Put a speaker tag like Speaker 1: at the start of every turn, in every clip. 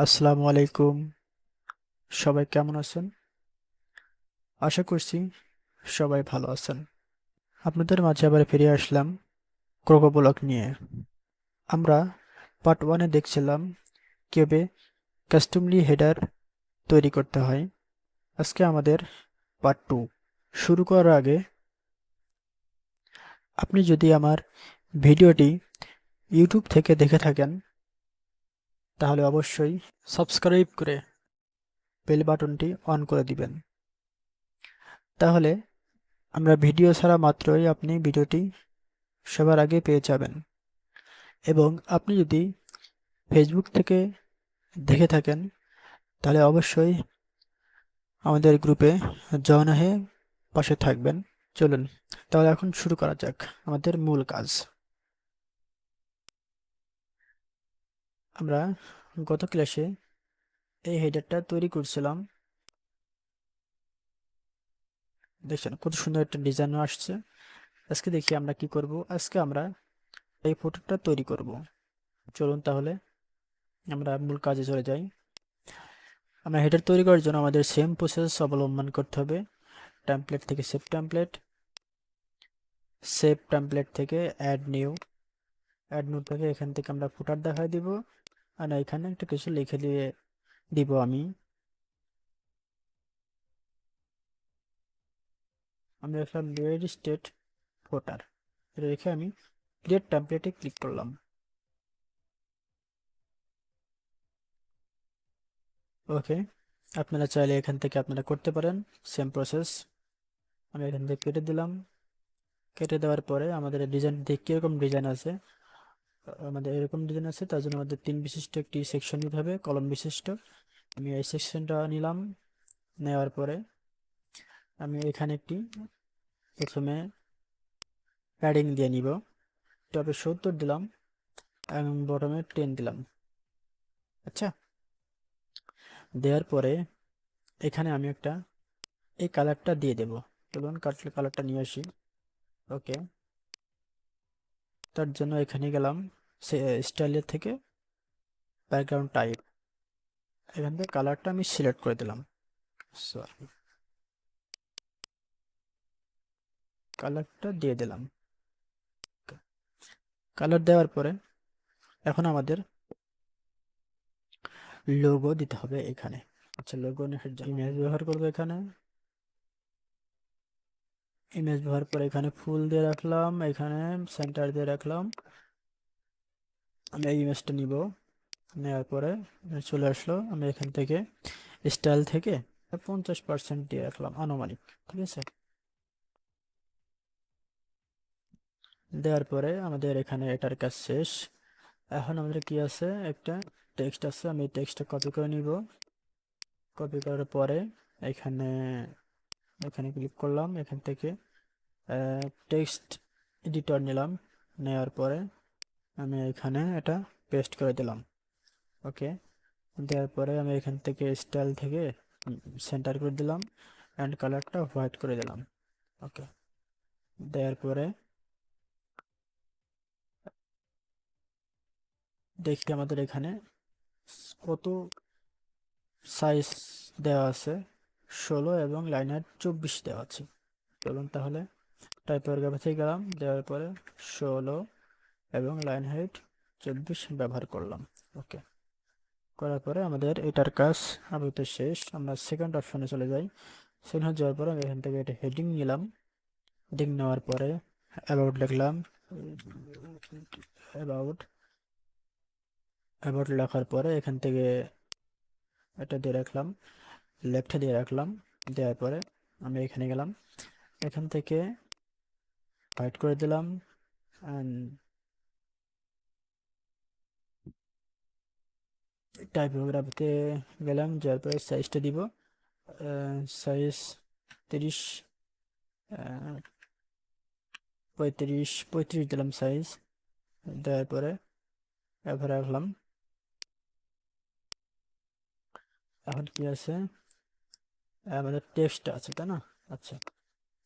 Speaker 1: আসসালামু আলাইকুম। সবাই কেমন আছেন? আশা করছি সবাই ভালো আছেন। আপনাদের মাঝে আবার ফিরে আসলাম ক্রোকোব্লক নিয়ে। আমরা পার্ট ওয়ানে দেখছিলাম কিভাবে কাস্টমলি হেডার তৈরি করতে হয়। আজকে আমাদের পার্ট টু। শুরু করার আগে আপনি যদি আমার ভিডিওটি ইউটিউব থেকে দেখে থাকেন তাহলে অবশ্যই সাবস্ক্রাইব করে বেল বাটনটি অন করে দিবেন। তাহলে আমরা ভিডিও ছাড়া মাত্রই আপনি ভিডিওটি সবার আগে পেয়ে যাবেন। এবং আপনি যদি ফেসবুক থেকে দেখে থাকেন তাহলে অবশ্যই আমাদের গ্রুপে জয়েন হয়ে পাশে থাকবেন। চলুন তাহলে এখন শুরু করা যাক আমাদের মূল কাজ। আমরা গত ক্লাসে এই হেডারটা তৈরি করছিলাম। দেখছেন কত সুন্দর একটা ডিজাইন আসছে। আজকে দেখি আমরা কি করব। আজকে আমরা এই ফটোটা তৈরি করব। চলুন তাহলে আমরা মূল কাজে চলে যাই। আমরা হেডার তৈরি করার জন্য আমাদের সেম প্রসেস অবলম্বন করতে হবে। টেমপ্লেট থেকে সেভ টেমপ্লেট থেকে অ্যাড নিউ থেকে এখান থেকে আমরা ফুটার দেখাই দিব। আর এখানে একটা কিছু লিখে দিয়ে দিব। আমি লিখলাম রিয়েল এস্টেট ফুটার রেখে আমি ক্রিয়েট টেমপ্লেটে ক্লিক করলাম। ওকে, আপনারা চাইলে এখান থেকে আপনারা করতে পারেন সেম প্রসেস। আমি এখান থেকে কেটে দিলাম। কেটে দেওয়ার পরে আমাদের ডিজাইন দেখে কিরকম ডিজাইন আছে। আমাদের এরকম ডিজাইন আছে, তার জন্য আমাদের 3 বিশিষ্ট একটি সেকশন নিতে হবে, কলম বিশিষ্ট। আমি এই সেকশনটা নিলাম। নেওয়ার পরে আমি এখানে একটি প্রথমে প্যাডিং দিয়ে নিব। টপে 70 দিলাম এবং বটমে 10 দিলাম। আচ্ছা, দেওয়ার পরে এখানে আমি একটা এই কালারটা দিয়ে দেব। চলুন কালারটা নিয়ে আসি। ওকে, তার জন্য এখানে গেলাম স্টাইলের থেকে ব্যাকগ্রাউন্ড টাইপ। এখান থেকে কালারটা আমি সিলেক্ট করে দিলাম। সরি, কালারটা দিয়ে দিলাম। কালার দেওয়ার পরে এখন আমাদের লোগো দিতে হবে এখানে। আচ্ছা, লোগো ইমেজ ব্যবহার করবো। এখানে ইমেজ ব্যবহার করে এখানে ফুল দিয়ে রাখলাম, এখানে সেন্টার দিয়ে রাখলাম। আমি এই ইমেজটা নিব। নেওয়ার পরে চলে আসলো। আমি এখান থেকে স্টাইল থেকে 50% দিয়ে রাখলাম আনুমানিক। ঠিক আছে, দেওয়ার পরে আমাদের এখানে এটার কাজ শেষ। এখন আমাদের কি আছে, একটা টেক্সট আছে। আমি টেক্সটটা কপি করে নিব। কপি করার পরে এখানে এখানে ক্লিক করলাম। এখান থেকে টেক্সট এডিটর নিলাম। নেওয়ার পরে আমি এখানে এটা পেস্ট করে দিলাম। ওকে, দেওয়ার পরে আমি এখান থেকে স্টাইল থেকে সেন্টার করে দিলাম অ্যান্ড কালারটা হোয়াইট করে দিলাম। ওকে, দেওয়ার পরে দেখি আমাদের এখানে কত সাইজ দেওয়া আছে। 16 এবং লাইনার 24 দেওয়া আছে। চলুন তাহলে টাইপোগ্রাফিতে গেলাম। দেওয়ার পরে 16 এবং লাইন হাইট 24 ব্যবহার করলাম। ওকে, করার পরে আমাদের এটার কাজ আপাতত শেষ। আমরা সেকেন্ড অপশনে চলে যাই। সেখানে যাওয়ার পরে আমি এখান থেকে একটা হেডিং নিলাম। হেডিং নেওয়ার পরে অ্যাবাউট লিখলাম। অ্যাবাউট অ্যাবাউট লেখার পরে এখান থেকে এটা দিয়ে রাখলাম, লেফটে দিয়ে রাখলাম। দেওয়ার পরে আমি এখানে গেলাম। এখান থেকে হোয়াইট করে দিলাম অ্যান্ড টাইপোগ্রাফিতে গেলাম। যার পরে সাইজটা দিব সাইজ 30, 35 দিলাম সাইজ। দেওয়ার পরে এবার রাখলাম। এখন কি আছে, আমাদের টেক্সট আছে তাই না? আচ্ছা,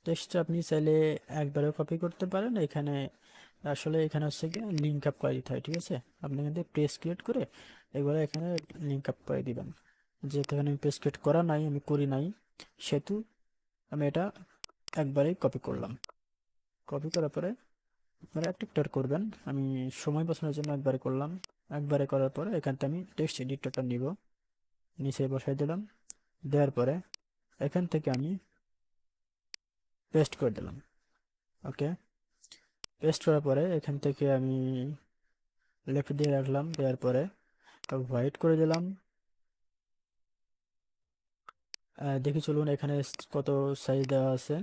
Speaker 1: টেক্সটটা আপনি চাইলে একবারে কপি করতে পারেন। এখানে আসলে এখানে হচ্ছে কি লিঙ্ক আপ করে দিতে হয়। ঠিক আছে, আপনি এখান থেকে পেজ ক্রিয়েট করে এগুলো এখানে লিঙ্ক আপ করে দিবেন। যেহেতু এখানে পেজ ক্রিয়েট করা নাই, আমি করি নাই, সেহেতু আমি এটা একবারেই কপি করলাম। কপি করার পরে আপনারা একটু একটু করবেন, আমি সময় বাঁচানোর জন্য একবারে করলাম। একবারে করার পরে এখান থেকে আমি টেক্সট এডিটরটা নিব, নিচে বসাই দিলাম। দেওয়ার পরে এখান থেকে আমি পেস্ট করে দিলাম। ওকে, পেস্ট করার পরে এখান থেকে আমি লেফট দিয়ে রাখলাম। দেওয়ার পরে হোয়াইট করে দিলাম। দেখি চলুন এখানে কত সাইজ দেওয়া আছে,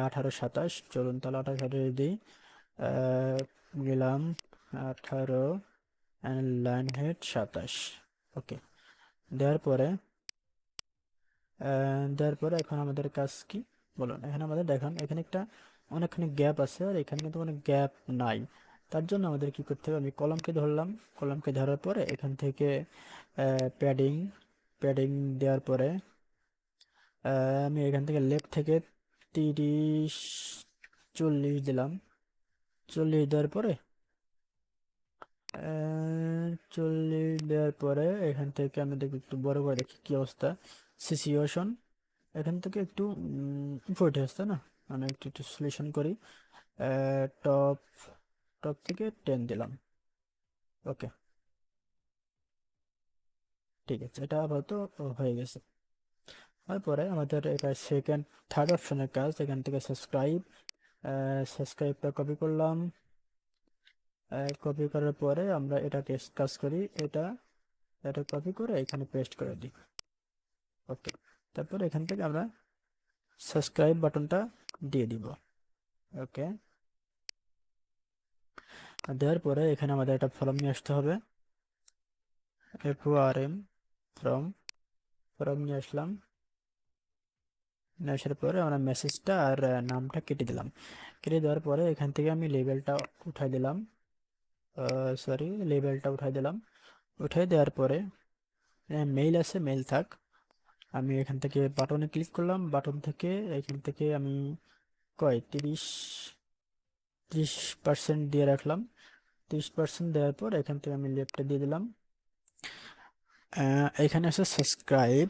Speaker 1: 18 27। চলুন তাহলে 28 দিই। দিলাম 18, লাইন হেড 27। ওকে, দেওয়ার পরে এখন আমাদের কাজ কি বলুন। এখানে আমাদের দেখুন এখানে একটা অনেকখানি গ্যাপ আছে, আর এখানে কিন্তু কোনো গ্যাপ নাই। তার জন্য আমাদের কি করতে হবে, আমি কলমকে ধরলাম। কলমকে ধরার পরে এখান থেকে প্যাডিং প্যাডিং দেওয়ার পরে আমি এখান থেকে লেফট থেকে 30 40 দিলাম। 40 দেওয়ার পরে 40 দেওয়ার পরে এখান থেকে আমি দেখি একটু বড় করে দেখি কি অবস্থা। সিচুয়েশন এখান থেকে একটু উপরে উঠে আসছে না, আমি একটু একটু সলিউশন করি। টপ টপ থেকে 10 দিলাম। ওকে, ঠিক আছে, এটা আপাতত হয়ে গেছে। তারপরে আমাদের এটা সেকেন্ড থার্ড অপশনের কাজ। এখান থেকে সাবস্ক্রাইবটা কপি করলাম। কপি করার পরে আমরা এটা টেক্সট কাজ করি, এটা এটা কপি করে এখানে পেস্ট করে দিই। ওকে, তারপর এখান থেকে আমরা সাবস্ক্রাইব বাটনটা দিয়ে দিব। ওকে, দেওয়ার পরে এখানে আমাদের একটা ফর্ম নিয়ে আসতে হবে। FORM ফর্ম ফর্ম নিয়ে আসলাম। নিয়ে আসার পরে আমরা মেসেজটা আর নামটা কেটে দিলাম। কেটে দেওয়ার পরে এখান থেকে আমি লেবেলটা উঠাই দিলাম। লেবেলটা উঠাই দিলাম। উঠাই দেওয়ার পরে মেইল আছে, মেইল থাক। আমি এখান থেকে বাটনে ক্লিক করলাম। বাটন থেকে এখান থেকে আমি 30% দিয়ে রাখলাম। 30% দেওয়ার পর এখান থেকে আমি লেফটে দিয়ে দিলাম। এখানে আছে সাবস্ক্রাইব।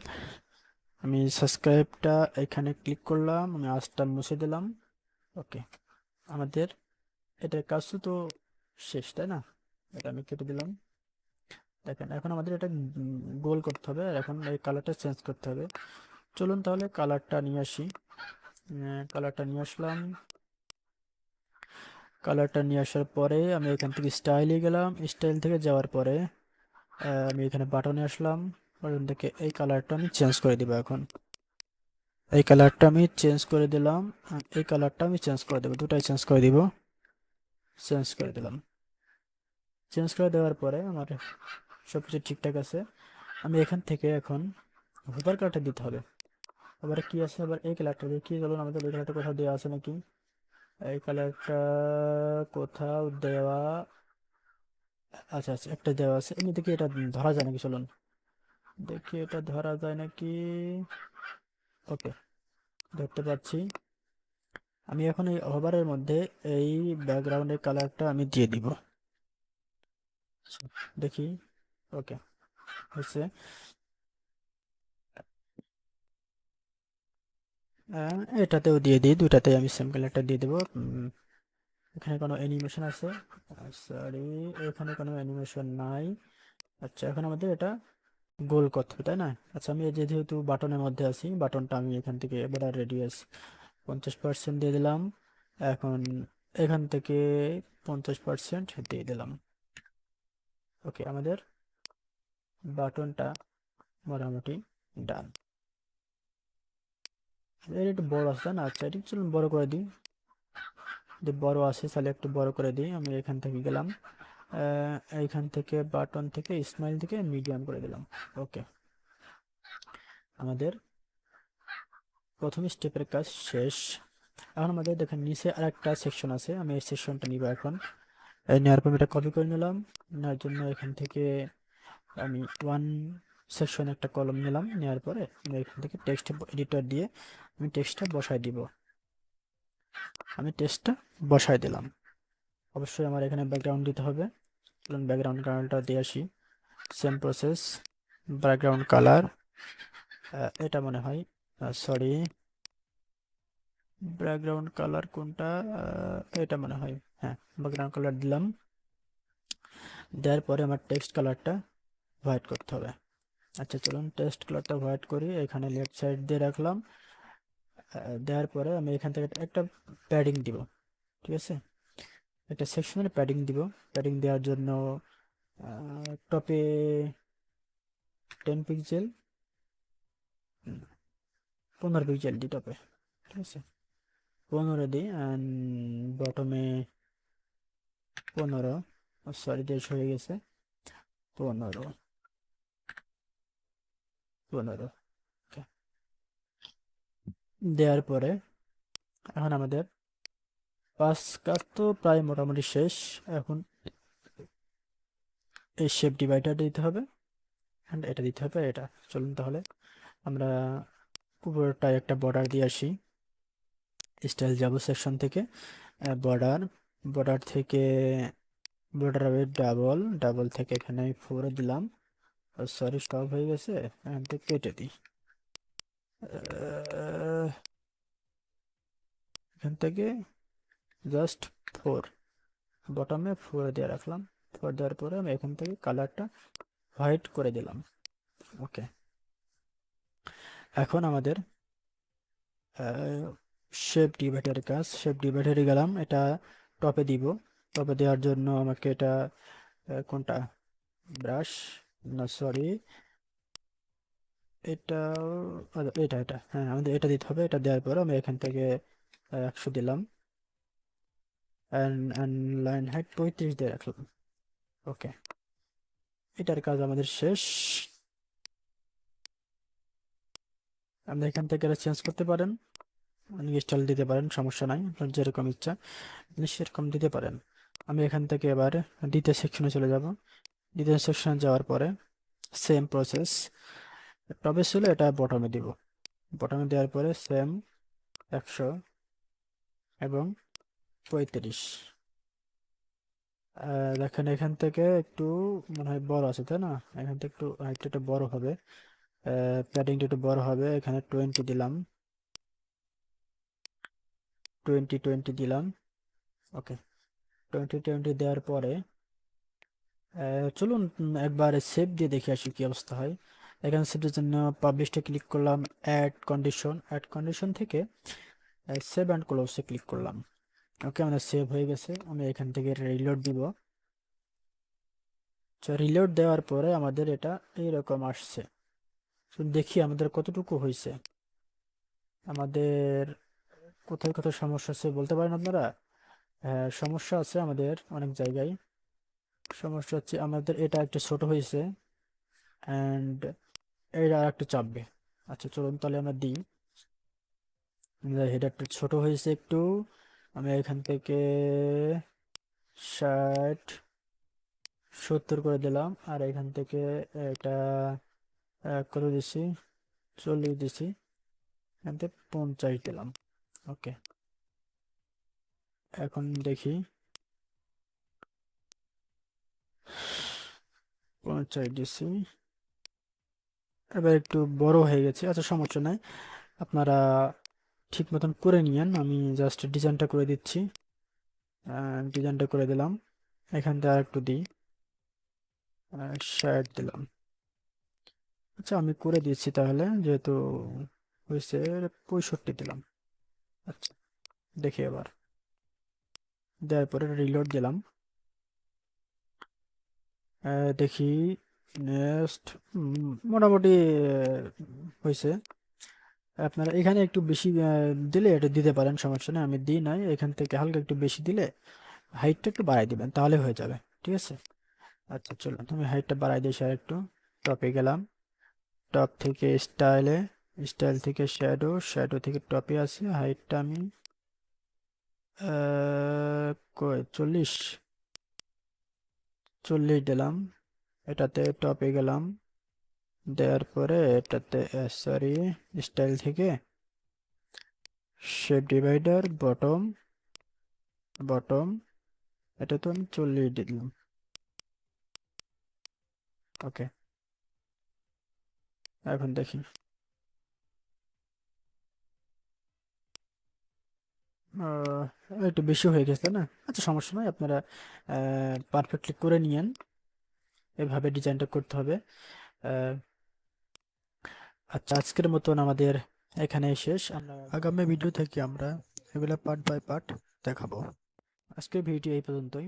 Speaker 1: আমি সাবস্ক্রাইবটা এখানে ক্লিক করলাম, আমি আজটা মুছে দিলাম। ওকে, আমাদের এটার কাজ তো শেষ, তাই না? এটা আমি কেটে দিলাম। দেখেন এখন আমাদের এটা গোল করতে হবে, আর এখন এই কালারটা চেঞ্জ করতে হবে। চলুন তাহলে কালারটা নিয়ে আসি। কালারটা নিয়ে আসলাম। কালারটা নিয়ে আসার পরে আমি এখান থেকে স্টাইলে গেলাম। স্টাইল থেকে যাওয়ার পরে আমি এখানে বাটনে আসলাম। বাটন থেকে এই কালারটা আমি চেঞ্জ করে দিব। এখন এই কালারটা আমি চেঞ্জ করে দিলাম, এই কালারটা আমি চেঞ্জ করে দেবো, দুটাই চেঞ্জ করে দিব। চেঞ্জ করে দিলাম। চেঞ্জ করে দেওয়ার পরে আমার সবকিছু ঠিকঠাক আছে। আমি এখান থেকে এখন হোভার কালারটা দিতে হবে। আবার কি আছে, আবার এই কালারটা দেখি, চলুন আমাদের এই কালারটা কোথাও দেওয়া আছে নাকি। এই কালারটা কোথাও দেওয়া, আচ্ছা আচ্ছা একটা দেওয়া আছে। এমনি দেখি এটা ধরা যায় নাকি, চলুন দেখি এটা ধরা যায় নাকি। ওকে, ধরতে পারছি। আমি এখন এই হোভারের মধ্যে এই ব্যাকগ্রাউন্ডের কালারটা আমি দিয়ে দিব, দেখি। ওকে, হচ্ছে এটাতেও দিয়ে দিই, দুটাতে আমি সেম কালারটা দিয়ে দেবো। এখানে কোনো অ্যানিমেশন আছে? সরি, এখানে কোনো অ্যানিমেশন নাই। আচ্ছা, এখন আমাদের এটা গোল করতে হবে, তাই না? আচ্ছা, আমি এই যে যেহেতু বাটনের মধ্যে আছি, বাটনটা আমি এখান থেকে এবার রেডিয়াস 50% দিয়ে দিলাম। এখন এখান থেকে 50% দিয়ে দিলাম। ওকে, আমাদের বাটনটা মোটামুটি ডান। এর একটু বড় আছে, তাই না? আচ্ছা, এটি চলুন বড় করে দিই। যদি বড় আসে তাহলে একটু বড় করে দিই। আমি এখান থেকে গেলাম, এইখান থেকে বাটন থেকে স্মাইল থেকে মিডিয়াম করে দিলাম। ওকে, আমাদের প্রথম স্টেপের কাজ শেষ। এখন আমাদের দেখেন নিচে আরেকটা সেকশন আছে, আমি এই সেকশনটা নিব। এখন এই নেওয়ার পর এটা কপি করে নিলাম। নেওয়ার জন্য এখান থেকে আমি ওয়ান সেকশন একটা কলম নিলাম। নেওয়ার পরে আমি এখান থেকে টেক্সট এডিটর দিয়ে আমি টেক্সটটা বসাই দিব। আমি টেক্সটটা বসাই দিলাম। অবশ্যই আমার এখানে ব্যাকগ্রাউন্ড দিতে হবে। চলুন ব্যাকগ্রাউন্ড কালারটা দিয়ে আসি। সেম প্রসেস, ব্যাকগ্রাউন্ড কালার, এটা মনে হয়, সরি, ব্যাকগ্রাউন্ড কালার কোনটা, এটা মনে হয়, হ্যাঁ, ব্যাকগ্রাউন্ড কালার দিলাম। দেওয়ার পরে আমার টেক্সট কালারটা হোয়াইট করতে হবে। আচ্ছা চলুন টেক্সট কালারটা হোয়াইট করি, এখানে লেফট সাইড দিয়ে রাখলাম। দেওয়ার পরে আমি এখান থেকে একটা প্যাডিং দিব, ঠিক আছে, একটা সেকশনের প্যাডিং দিব। প্যাডিং দেওয়ার জন্য টপে 10 পিক্সেল, 15 পিক্সেল দিই টপে, ঠিক আছে, 15 দিই, অ্যান্ড বটমে 15, সরি দেশ হয়ে গেছে, 15, 15, ওকে। দেওয়ার পরে এখন আমাদের কাজ তো প্রায় মোটামুটি শেষ। এখন এই শেপ ডিভাইডারটা দিতে হবে, অ্যান্ড এটা দিতে হবে, এটা। চলুন তাহলে আমরা উপরটায় একটা বর্ডার দিয়ে আসি। স্টাইল যাব সেকশন থেকে, বর্ডার, বর্ডার থেকে বর্ডার হবে ডাবল, ডাবল থেকে এখানে 4 দিলাম, সরি স্টপ হয়ে গেছে, এখান থেকে কেটে দিই, এখান থেকে জাস্ট 4, বটমে 4 দিয়ে রাখলাম। 4 দেওয়ার পরে আমি এখান থেকে কালারটা হোয়াইট করে দিলাম, ওকে। এখন আমাদের শেপ ডিভাইডারের কাজ, শেপ ডিভাইডারে গেলাম, এটা টপে দিব। টপে দেওয়ার জন্য আমাকে এটা কোনটা, ব্রাশ, না সরি, এটা, এটা হ্যাঁ, আমাদের এটা দিতে হবে। এটা দেওয়ার পর আমি এখান থেকে 100 দিলাম, অ্যান্ড লাইন হাইট 35 দিয়ে রাখলাম, ওকে। এটার কাজ আমাদের শেষ। আপনি এখান থেকে এটা চেঞ্জ করতে পারেন, স্টাইল দিতে পারেন, সমস্যা নাই, আপনার যেরকম ইচ্ছা আপনি সেরকম দিতে পারেন। আমি এখান থেকে এবার দ্বিতীয় সেকশনে চলে যাব। দ্বিতীয় সেকশনে যাওয়ার পরে সেম প্রসেস, টপে ছিল এটা বটমে দিব, বটমে দেওয়ার পরে সেম 100 এবং 35। দেখেন এখান থেকে একটু মনে হয় বড় আছে, তাই না? এখান থেকে একটু হাইটটা একটু বড় হবে, প্যাডিংটা একটু বড় হবে, এখানে 20 দিলাম, 20 দিলাম, ওকে। 20 দেওয়ার পরে চলুন একবার সেভ দিয়ে দেখে আসি কি অবস্থা হয়। এখানে সেভের জন্য পাবলিশটা ক্লিক করলাম, অ্যাড কন্ডিশন থেকে সেভ অ্যান্ড ক্লোজে ক্লিক করলাম, ওকে। আমাদের সেভ হয়ে গেছে। আমি এখান থেকে রিলোড দিব। রিলোড দেওয়ার পরে আমাদের এটা এইরকম আসছে। দেখি আমাদের কতটুকু হয়েছে, আমাদের কোথায় কোথায় সমস্যা আছে বলতে পারেন আপনারা? হ্যাঁ, সমস্যা আছে আমাদের অনেক জায়গায়। সমস্যা হচ্ছে আমাদের এটা একটু ছোট হয়েছে, অ্যান্ড এটা আর একটু চাপবে। আচ্ছা চলুন তাহলে আমরা দিই, হেডারটা ছোট হয়েছে একটু, আমি এখান থেকে 60, 70 করে দিলাম, আর এখান থেকে এটা কত দিছি, 40 দিছি, এখান থেকে 50 দিলাম, ওকে। এখন দেখি, 50 দিছি, এবার একটু বড় হয়ে গেছে। আচ্ছা সমস্যা নাই, আপনারা ঠিক মতন করে নিয়েন, আমি জাস্ট ডিজাইনটা করে দিচ্ছি। ডিজাইনটা করে দিলাম, এখান থেকে আর একটু দিই, 60 দিলাম। আচ্ছা আমি করে দিচ্ছি তাহলে, যেহেতু হয়েছে, 65 দিলাম। আচ্ছা দেখি এবার, দেওয়ার পরে রিলোড দিলাম, দেখি নেক্সট, মোটামুটি হয়েছে। আপনারা এখানে একটু বেশি দিলে এটা দিতে পারেন, সমস্যা নেই, আমি দিই নাই। এখান থেকে হালকা একটু বেশি দিলে হাইটটা একটু বাড়াই দিবেন, তাহলে হয়ে যাবে, ঠিক আছে। আচ্ছা চলুন আমি হাইটটা বাড়াই দিয়েছি আর একটু। টপে গেলাম, টপ থেকে স্টাইলে, স্টাইল থেকে শ্যাডো, শ্যাডো থেকে টপে আসি, হাইটটা আমি কই 40, 40 দিলাম। এটাতে টপে গেলাম, দেওয়ার পরে এটাতে সরি, স্টাইল থেকে শেপ ডিভাইডার, বটম, বটম, এটা তো আমি 40 দিলাম, ওকে, এখন দেখি। আহ, একটু বেশি হয়ে গেছে না? আচ্ছা, সমস্যা নয়, আপনারা পারফেক্টলি করে নিয়েন। এভাবে ডিজাইনটা করতে হবে। আহ, আচ্ছা, আজকের মতন আমাদের এখানেই শেষ। আমরা আগামী ভিডিও থেকে আমরা এগুলা পার্ট বাই পার্ট দেখাবো। আজকের ভিডিও এই পর্যন্তই।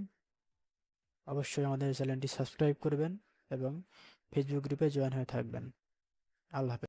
Speaker 1: অবশ্যই আমাদের চ্যানেলটি সাবস্ক্রাইব করবেন এবং ফেসবুক গ্রুপে জয়েন হয়ে থাকবেন। আল্লাহ হাফেজ।